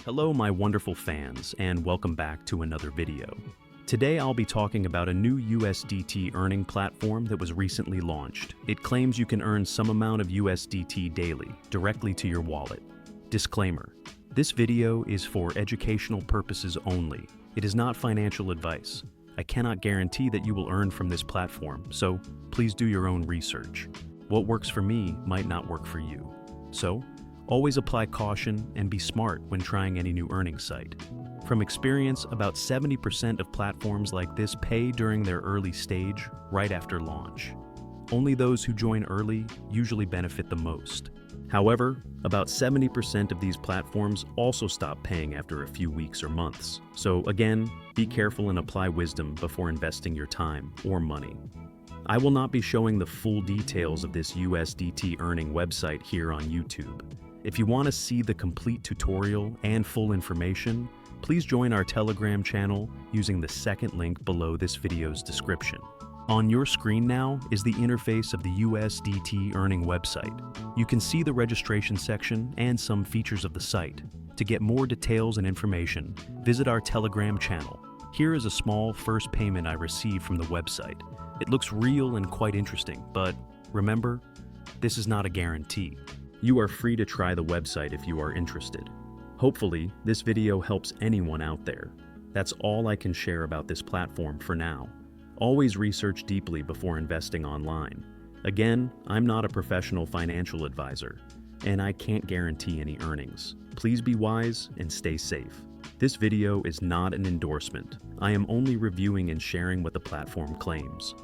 Hello my wonderful fans, and welcome back to another video. Today I'll be talking about a new USDT earning platform that was recently launched. It claims you can earn some amount of USDT daily, directly to your wallet. Disclaimer: this video is for educational purposes only. It is not financial advice. I cannot guarantee that you will earn from this platform, so please do your own research. What works for me might not work for you. So, always apply caution and be smart when trying any new earning site. From experience, about 70% of platforms like this pay during their early stage, right after launch. Only those who join early usually benefit the most. However, about 70% of these platforms also stop paying after a few weeks or months. So again, be careful and apply wisdom before investing your time or money. I will not be showing the full details of this USDT earning website here on YouTube. If you want to see the complete tutorial and full information, please join our Telegram channel using the second link below this video's description. On your screen now is the interface of the USDT earning website. You can see the registration section and some features of the site. To get more details and information, visit our Telegram channel. Here is a small first payment I received from the website. It looks real and quite interesting, but remember, this is not a guarantee. You are free to try the website if you are interested. Hopefully, this video helps anyone out there. That's all I can share about this platform for now. Always research deeply before investing online. Again, I'm not a professional financial advisor, and I can't guarantee any earnings. Please be wise and stay safe. This video is not an endorsement. I am only reviewing and sharing what the platform claims.